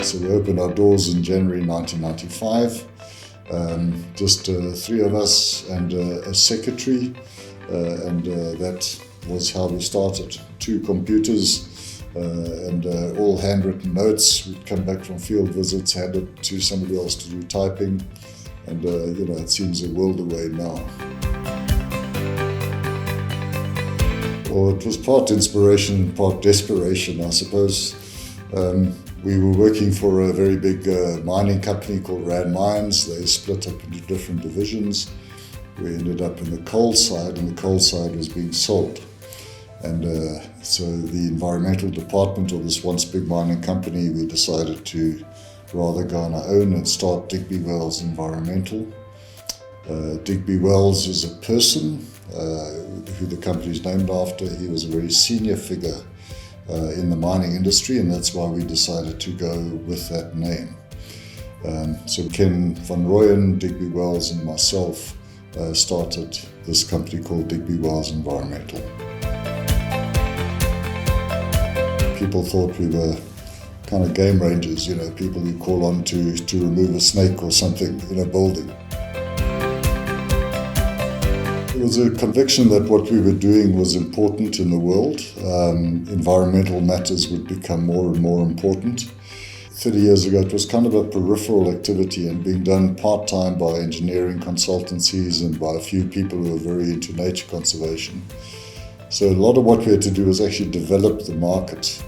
So we opened our doors in January 1995. Just three of us and a secretary, and that was how we started. 2 computers and all handwritten notes. We'd come back from field visits, hand it to somebody else to do typing, and it seems a world away now. Well, it was part inspiration, part desperation, I suppose. We were working for a very big mining company called Rand Mines. They split up into different divisions. We ended up in the coal side, and the coal side was being sold. And so the environmental department of this once big mining company, we decided to rather go on our own and start Digby Wells Environmental. Digby Wells is a person who the company is named after. He was a very senior figure in the mining industry, and that's why we decided to go with that name. So Ken van Rooyen, Digby Wells, and myself started this company called Digby Wells Environmental. People thought we were kind of game rangers, people you call on to remove a snake or something in a building. It was a conviction that what we were doing was important in the world. Environmental matters would become more and more important. 30 years ago, it was kind of a peripheral activity and being done part-time by engineering consultancies and by a few people who were very into nature conservation. So a lot of what we had to do was actually develop the market.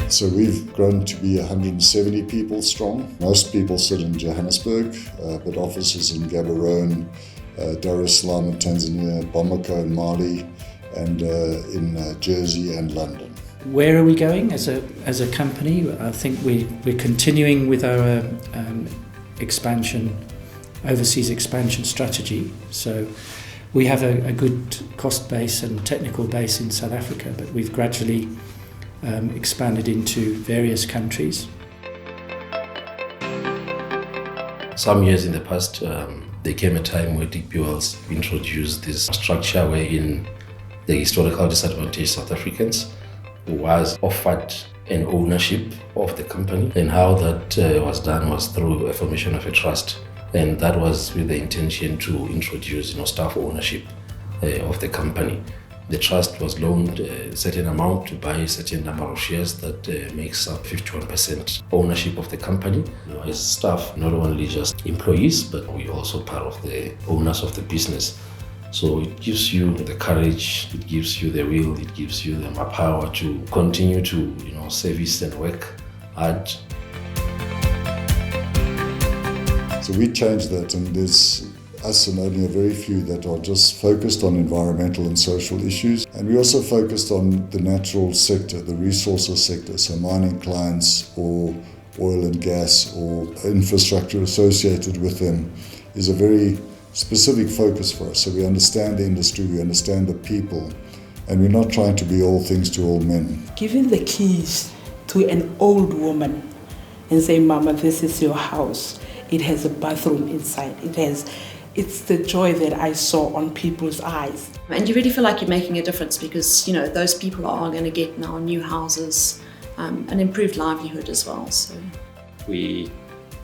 So we've grown to be 170 people strong. Most people sit in Johannesburg, but offices in Gaborone, Dar es Salaam in Tanzania, Bamako in Mali, and in Jersey and London. Where are we going as a company? I think we're continuing with our overseas expansion strategy. So we have a good cost base and technical base in South Africa, but we've gradually expanded into various countries. Some years in the past, there came a time where Digby Wells introduced this structure wherein the historical disadvantaged South Africans was offered an ownership of the company, and how that was done was through a formation of a trust, and that was with the intention to introduce staff ownership of the company. The trust was loaned a certain amount to buy a certain number of shares that makes up 51% ownership of the company. As staff, not only just employees, but we also part of the owners of the business. So it gives you the courage, it gives you the will, it gives you the power to continue to service and work hard. So we changed that, and there's us and only a very few that are just focused on environmental and social issues. And we also focused on the natural sector, the resources sector, so mining clients or oil and gas or infrastructure associated with them is a very specific focus for us. So we understand the industry, we understand the people, and we're not trying to be all things to all men. Giving the keys to an old woman and say, "Mama, this is your house. It has a bathroom inside. It's the joy that I saw on people's eyes." And you really feel like you're making a difference because, those people are going to get now new houses, an improved livelihood as well. So we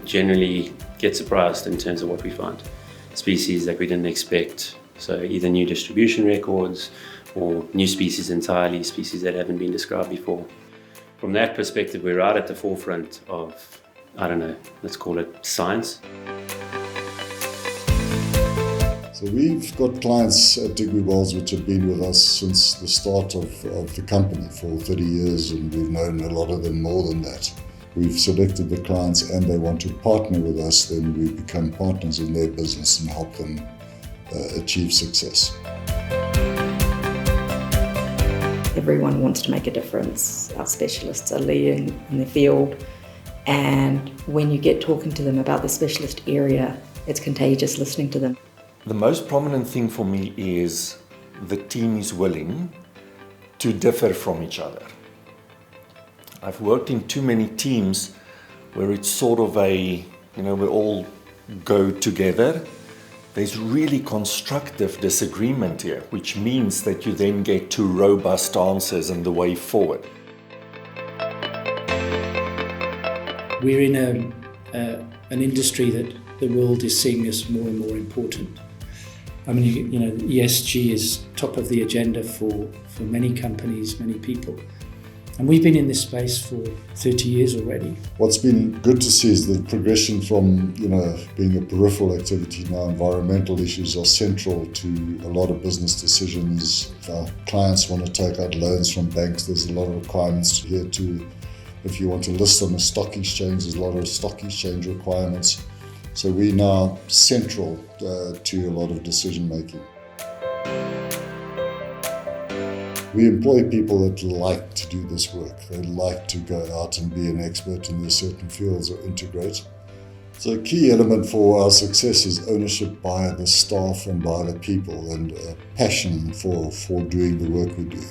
generally get surprised in terms of what we find. Species that we didn't expect. So either new distribution records or new species entirely, species that haven't been described before. From that perspective, we're right at the forefront of, let's call it science. So we've got clients at Digby Wells which have been with us since the start of the company for 30 years, and we've known a lot of them more than that. We've selected the clients and they want to partner with us, then we become partners in their business and help them achieve success. Everyone wants to make a difference. Our specialists are leading in the field, and when you get talking to them about the specialist area, it's contagious listening to them. The most prominent thing for me is the team is willing to differ from each other. I've worked in too many teams where it's sort of we all go together. There's really constructive disagreement here, which means that you then get to robust answers and the way forward. We're in an industry that the world is seeing as more and more important. I mean, ESG is top of the agenda for many companies, many people. And we've been in this space for 30 years already. What's been good to see is the progression from, being a peripheral activity now. Environmental issues are central to a lot of business decisions. If our clients want to take out loans from banks, there's a lot of requirements here too. If you want to list on a stock exchange, there's a lot of stock exchange requirements. So we're now central to a lot of decision making. We employ people that like to do this work. They like to go out and be an expert in their certain fields or integrate. So a key element for our success is ownership by the staff and by the people, and a passion for doing the work we do.